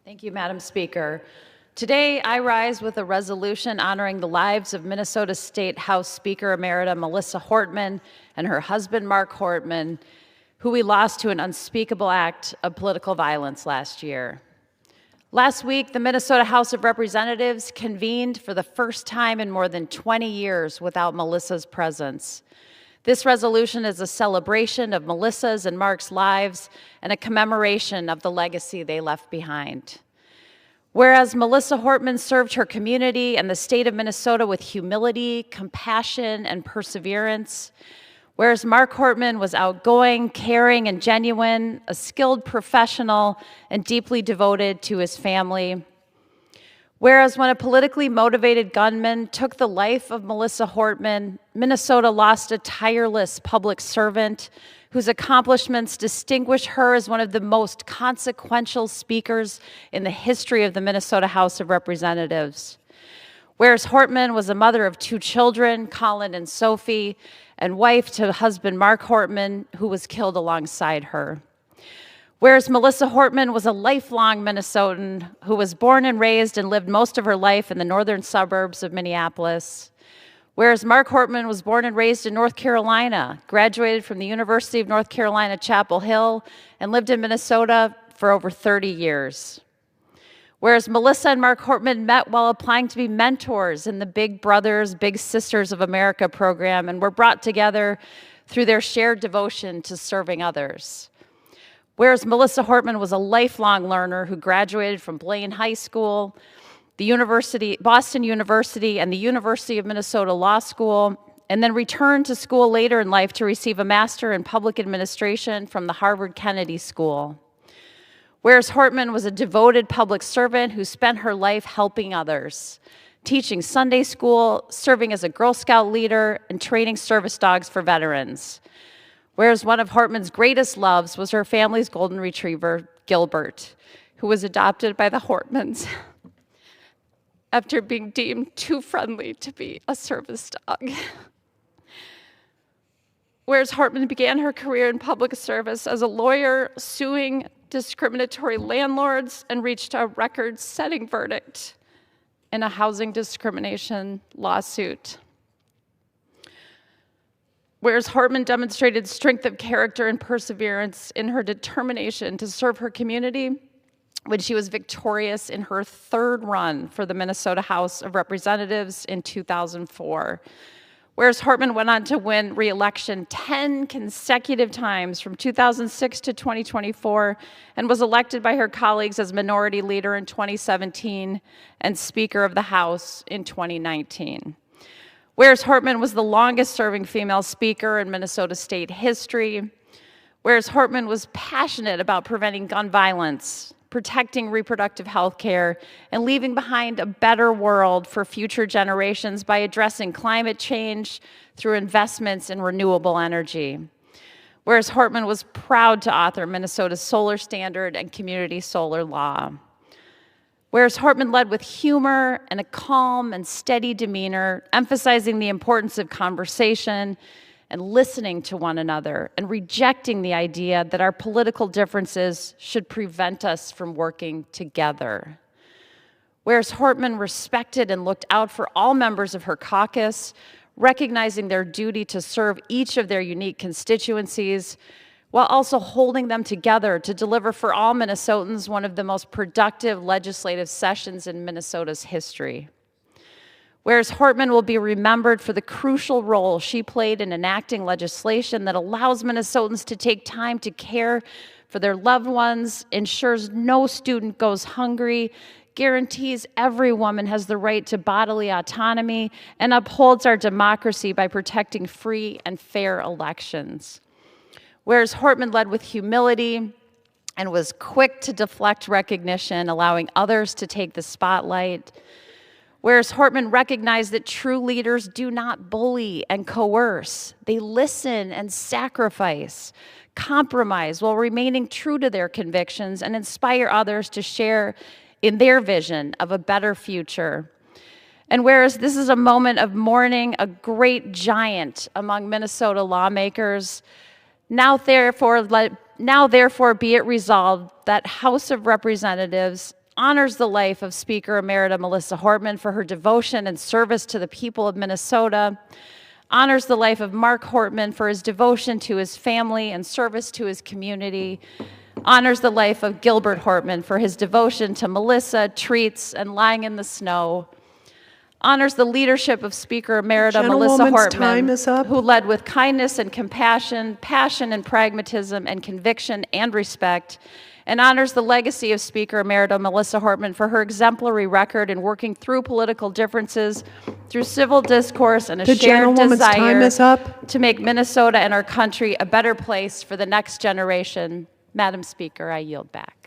Thank you, Madam Speaker. Today, I rise with a resolution honoring the lives of Minnesota State House Speaker Emerita Melissa Hortman and her husband, Mark Hortman, who we lost to an unspeakable act of political violence last year. Last week, the Minnesota House of Representatives convened for the first time in more than 20 years without Melissa's presence. This resolution is a celebration of Melissa's and Mark's lives and a commemoration of the legacy they left behind. Whereas Melissa Hortman served her community and the state of Minnesota with humility, compassion, and perseverance, whereas Mark Hortman was outgoing, caring, and genuine, a skilled professional, and deeply devoted to his family. Whereas when a politically motivated gunman took the life of Melissa Hortman, Minnesota lost a tireless public servant whose accomplishments distinguish her as one of the most consequential speakers in the history of the Minnesota House of Representatives. Whereas Hortman was a mother of 2 children, Colin and Sophie, and wife to husband Mark Hortman, who was killed alongside her. Whereas Melissa Hortman was a lifelong Minnesotan who was born and raised and lived most of her life in the northern suburbs of Minneapolis. Whereas Mark Hortman was born and raised in North Carolina, graduated from the University of North Carolina, Chapel Hill, and lived in Minnesota for over 30 years. Whereas Melissa and Mark Hortman met while applying to be mentors in the Big Brothers, Big Sisters of America program and were brought together through their shared devotion to serving others. Whereas Melissa Hortman was a lifelong learner who graduated from Blaine High School, Boston University, and the University of Minnesota Law School, and then returned to school later in life to receive a Master in Public Administration from the Harvard Kennedy School. Whereas Hortman was a devoted public servant who spent her life helping others, teaching Sunday school, serving as a Girl Scout leader, and training service dogs for veterans. Whereas one of Hortman's greatest loves was her family's golden retriever, Gilbert, who was adopted by the Hortmans after being deemed too friendly to be a service dog. Whereas Hortman began her career in public service as a lawyer, suing discriminatory landlords, and reached a record-setting verdict in a housing discrimination lawsuit. Whereas Hortman demonstrated strength of character and perseverance in her determination to serve her community when she was victorious in her 3rd run for the Minnesota House of Representatives in 2004. Whereas Hortman went on to win re-election 10 consecutive times from 2006 to 2024 and was elected by her colleagues as Minority Leader in 2017 and Speaker of the House in 2019. Whereas Hortman was the longest-serving female speaker in Minnesota state history. Whereas Hortman was passionate about preventing gun violence, protecting reproductive health care, and leaving behind a better world for future generations by addressing climate change through investments in renewable energy. Whereas Hortman was proud to author Minnesota's solar standard and community solar law. Whereas Hortman led with humor and a calm and steady demeanor, emphasizing the importance of conversation and listening to one another, and rejecting the idea that our political differences should prevent us from working together. Whereas Hortman respected and looked out for all members of her caucus, recognizing their duty to serve each of their unique constituencies, while also holding them together to deliver for all Minnesotans one of the most productive legislative sessions in Minnesota's history. Whereas Hortman will be remembered for the crucial role she played in enacting legislation that allows Minnesotans to take time to care for their loved ones, ensures no student goes hungry, guarantees every woman has the right to bodily autonomy, and upholds our democracy by protecting free and fair elections. Whereas Hortman led with humility and was quick to deflect recognition, allowing others to take the spotlight. Whereas Hortman recognized that true leaders do not bully and coerce. They listen and sacrifice, compromise while remaining true to their convictions, and inspire others to share in their vision of a better future. And whereas this is a moment of mourning a great giant among Minnesota lawmakers, now therefore be it resolved that House of Representatives honors the life of Speaker Emerita Melissa Hortman for her devotion and service to the people of Minnesota, honors the life of Mark Hortman for his devotion to his family and service to his community, honors the life of Gilbert Hortman for his devotion to Melissa, treats, and lying in the snow, honors the leadership of Speaker Emerita Melissa Hortman, who led with kindness and compassion, passion and pragmatism, and conviction and respect, and honors the legacy of Speaker Emerita Melissa Hortman for her exemplary record in working through political differences, through civil discourse, and a shared desire to make Minnesota and our country a better place for the next generation. Madam Speaker, I yield back.